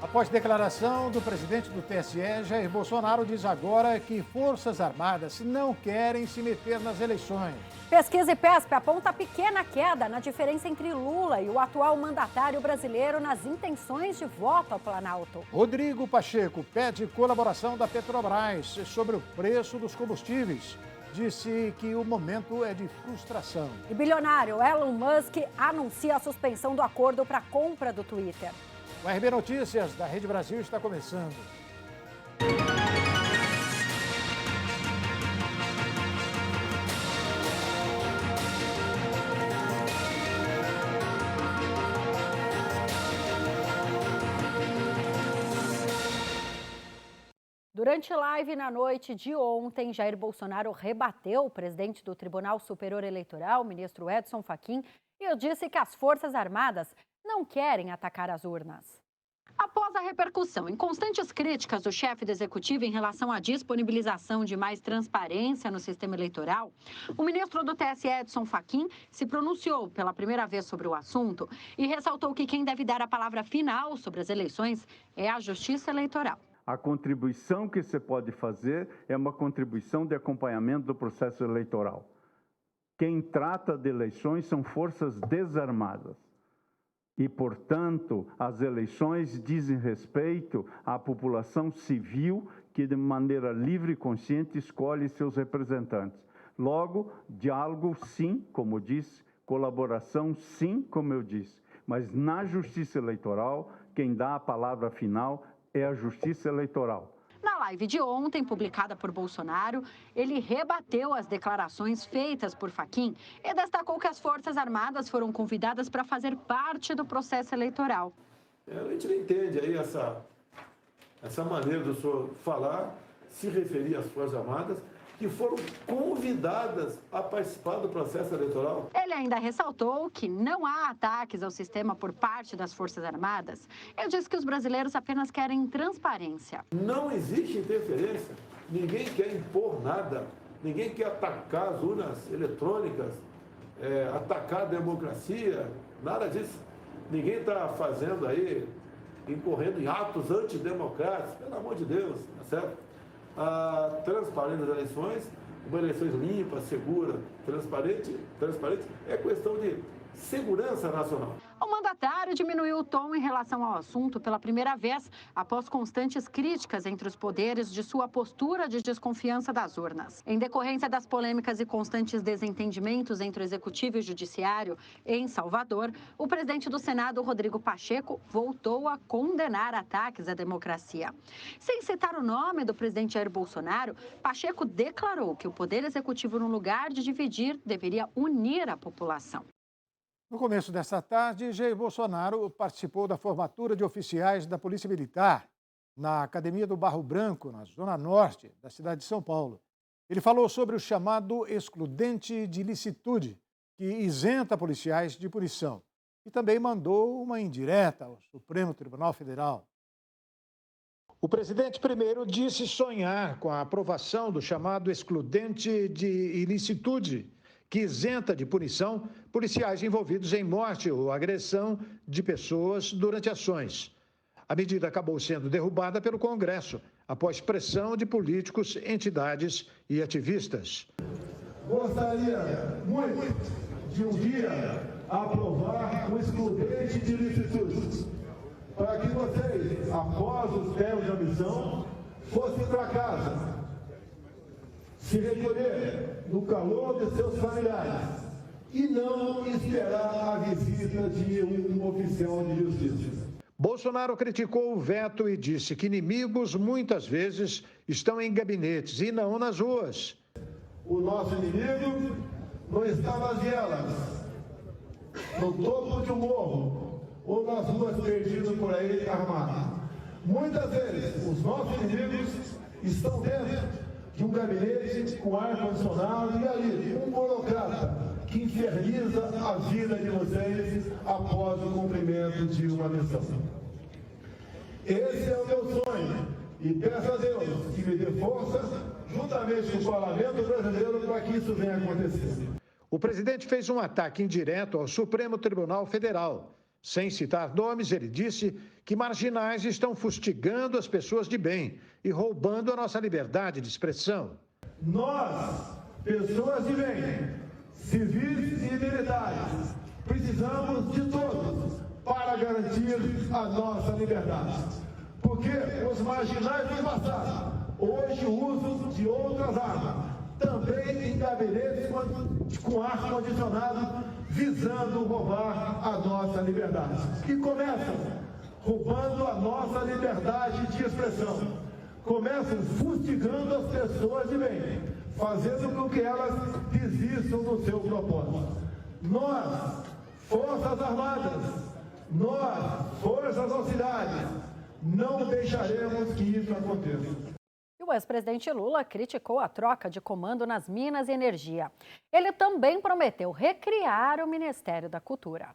Após declaração do presidente do TSE, Jair Bolsonaro diz agora que Forças Armadas não querem se meter nas eleições. Pesquisa IPESP aponta pequena queda na diferença entre Lula e o atual mandatário brasileiro nas intenções de voto ao Planalto. Rodrigo Pacheco pede colaboração da Petrobras sobre o preço dos combustíveis. Disse que o momento é de frustração. E bilionário Elon Musk anuncia a suspensão do acordo para a compra do Twitter. O RB Notícias da Rede Brasil está começando. Durante live na noite de ontem, Jair Bolsonaro rebateu o presidente do Tribunal Superior Eleitoral, o ministro Edson Fachin, e disse que as Forças Armadas não querem atacar as urnas. Após a repercussão em constantes críticas do chefe do Executivo em relação à disponibilização de mais transparência no sistema eleitoral, o ministro do TSE, Edson Fachin, se pronunciou pela primeira vez sobre o assunto e ressaltou que quem deve dar a palavra final sobre as eleições é a Justiça Eleitoral. A contribuição que você pode fazer é uma contribuição de acompanhamento do processo eleitoral. Quem trata de eleições são forças desarmadas. E, portanto, as eleições dizem respeito à população civil que, de maneira livre e consciente, escolhe seus representantes. Logo, diálogo, sim, como disse, colaboração, sim, como eu disse. Mas, na Justiça Eleitoral, quem dá a palavra final é a Justiça Eleitoral. Na live de ontem, publicada por Bolsonaro, ele rebateu as declarações feitas por Fachin e destacou que as Forças Armadas foram convidadas para fazer parte do processo eleitoral. A gente não entende aí essa maneira do senhor falar, se referir às Forças Armadas, que foram convidadas a participar do processo eleitoral. Ele ainda ressaltou que não há ataques ao sistema por parte das Forças Armadas. Ele disse que os brasileiros apenas querem transparência. Não existe interferência, ninguém quer impor nada, ninguém quer atacar as urnas eletrônicas, atacar a democracia, nada disso. Ninguém está fazendo aí, incorrendo em atos antidemocráticos, pelo amor de Deus, tá certo? A transparência das eleições, uma eleição limpa, segura, transparente é questão de segurança nacional. O mandatário diminuiu o tom em relação ao assunto pela primeira vez, após constantes críticas entre os poderes de sua postura de desconfiança das urnas. Em decorrência das polêmicas e constantes desentendimentos entre o Executivo e o Judiciário em Salvador, o presidente do Senado, Rodrigo Pacheco, voltou a condenar ataques à democracia. Sem citar o nome do presidente Jair Bolsonaro, Pacheco declarou que o Poder Executivo, no lugar de dividir, deveria unir a população. No começo desta tarde, Jair Bolsonaro participou da formatura de oficiais da Polícia Militar na Academia do Barro Branco, na zona norte da cidade de São Paulo. Ele falou sobre o chamado excludente de licitude, que isenta policiais de punição, e também mandou uma indireta ao Supremo Tribunal Federal. O presidente primeiro disse sonhar com a aprovação do chamado excludente de ilicitude, que isenta de punição policiais envolvidos em morte ou agressão de pessoas durante ações. A medida acabou sendo derrubada pelo Congresso, após pressão de políticos, entidades e ativistas. Gostaria muito de um dia aprovar o excludente de licitude, para que vocês, após os termos da missão, fossem para casa, se recolher no calor de seus familiares e não esperar a visita de um oficial de justiça. Bolsonaro criticou o veto e disse que inimigos muitas vezes estão em gabinetes e não nas ruas. O nosso inimigo não está nas vielas, no topo de um morro ou nas ruas perdidas por aí armados. Muitas vezes os nossos inimigos estão dentro de um gabinete com ar-condicionado e ali um burocrata que inferniza a vida de vocês após o cumprimento de uma missão. Esse é o meu sonho e peço a Deus que me dê força, juntamente com o Parlamento brasileiro, para que isso venha acontecer. O presidente fez um ataque indireto ao Supremo Tribunal Federal. Sem citar nomes, ele disse que marginais estão fustigando as pessoas de bem e roubando a nossa liberdade de expressão. Nós, pessoas de bem, civis e militares, precisamos de todos para garantir a nossa liberdade. Porque os marginais do passado, hoje usam de outras armas, também em gabinetes com ar-condicionado, visando roubar a nossa liberdade. E começam roubando a nossa liberdade de expressão. Começam fustigando as pessoas de bem, fazendo com que elas desistam do seu propósito. Nós, Forças Armadas, nós, Forças Auxiliares, não deixaremos que isso aconteça. O ex-presidente Lula criticou a troca de comando nas Minas e Energia. Ele também prometeu recriar o Ministério da Cultura.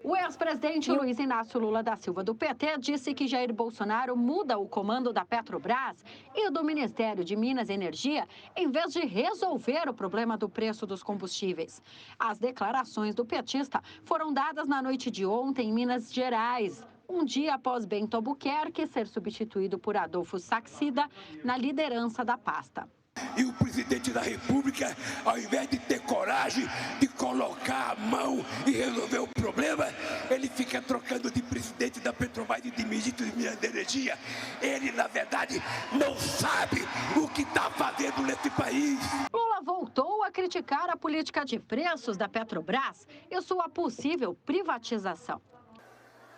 O ex-presidente Luiz Inácio Lula da Silva, do PT, disse que Jair Bolsonaro muda o comando da Petrobras e do Ministério de Minas e Energia em vez de resolver o problema do preço dos combustíveis. As declarações do petista foram dadas na noite de ontem em Minas Gerais, um dia após Bento Albuquerque ser substituído por Adolfo Saxida na liderança da pasta. E o presidente da República, ao invés de ter coragem de colocar a mão e resolver o problema, ele fica trocando de presidente da Petrobras e de ministro de Minas e Energia. Ele, na verdade, não sabe o que está fazendo nesse país. Lula voltou a criticar a política de preços da Petrobras e sua possível privatização.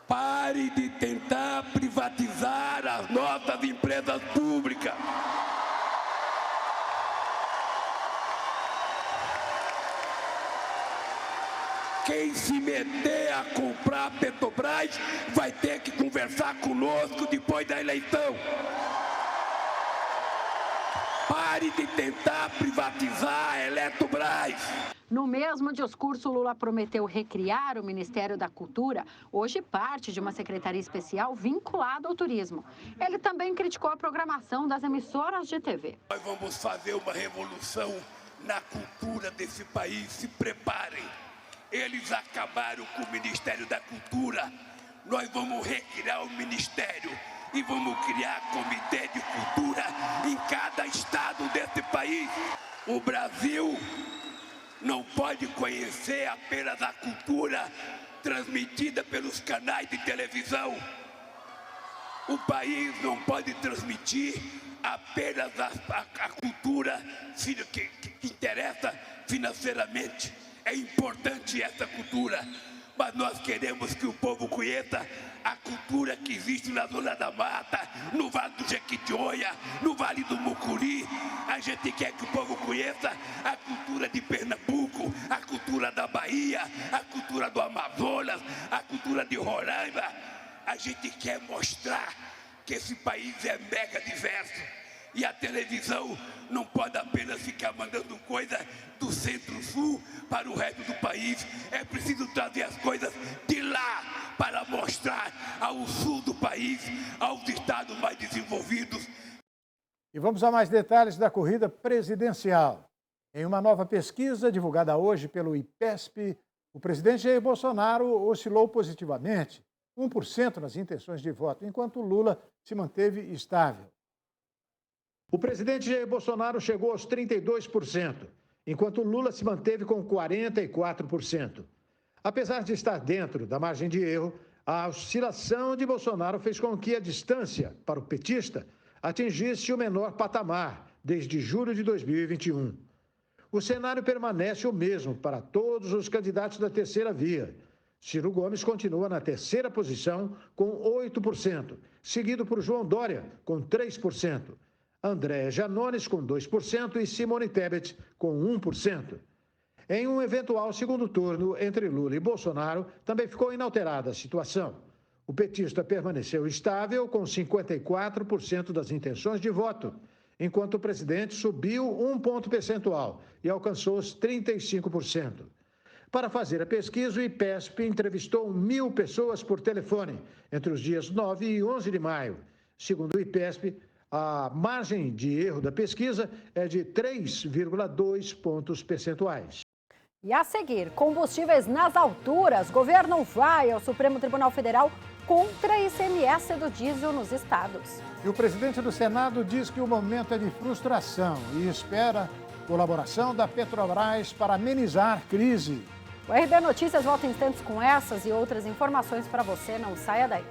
Pare de tentar privatizar as nossas empresas públicas. Quem se meter a comprar a Petrobras vai ter que conversar conosco depois da eleição. Pare de tentar privatizar a Eletrobras. No mesmo discurso, Lula prometeu recriar o Ministério da Cultura, hoje parte de uma secretaria especial vinculada ao turismo. Ele também criticou a programação das emissoras de TV. Nós vamos fazer uma revolução na cultura desse país, se preparem. Eles acabaram com o Ministério da Cultura. Nós vamos recriar o Ministério e vamos criar comitê de cultura em cada estado desse país. O Brasil não pode conhecer apenas a cultura transmitida pelos canais de televisão. O país não pode transmitir apenas a cultura que interessa financeiramente. É importante essa cultura, mas nós queremos que o povo conheça a cultura que existe na Zona da Mata, no Vale do Jequitinhonha, no Vale do Mucuri. A gente quer que o povo conheça a cultura de Pernambuco, a cultura da Bahia, a cultura do Amazonas, a cultura de Roraima. A gente quer mostrar que esse país é mega diverso. E a televisão não pode apenas ficar mandando coisa do centro-sul para o resto do país. É preciso trazer as coisas de lá para mostrar ao sul do país, aos estados mais desenvolvidos. E vamos a mais detalhes da corrida presidencial. Em uma nova pesquisa divulgada hoje pelo IPESP, o presidente Jair Bolsonaro oscilou positivamente, 1% nas intenções de voto, enquanto Lula se manteve estável. O presidente Jair Bolsonaro chegou aos 32%, enquanto Lula se manteve com 44%. Apesar de estar dentro da margem de erro, a oscilação de Bolsonaro fez com que a distância para o petista atingisse o menor patamar desde julho de 2021. O cenário permanece o mesmo para todos os candidatos da terceira via. Ciro Gomes continua na terceira posição com 8%, seguido por João Dória com 3%. André Janones com 2% e Simone Tebet com 1%. Em um eventual segundo turno entre Lula e Bolsonaro, também ficou inalterada a situação. O petista permaneceu estável com 54% das intenções de voto, enquanto o presidente subiu 1 ponto percentual e alcançou os 35%. Para fazer a pesquisa, o IPESP entrevistou 1.000 pessoas por telefone entre os dias 9 e 11 de maio. Segundo o IPESP, a margem de erro da pesquisa é de 3,2 pontos percentuais. E a seguir, combustíveis nas alturas. Governo vai ao Supremo Tribunal Federal contra ICMS do diesel nos estados. E o presidente do Senado diz que o momento é de frustração e espera colaboração da Petrobras para amenizar a crise. O RB Notícias volta em instantes com essas e outras informações para você. Não saia daí.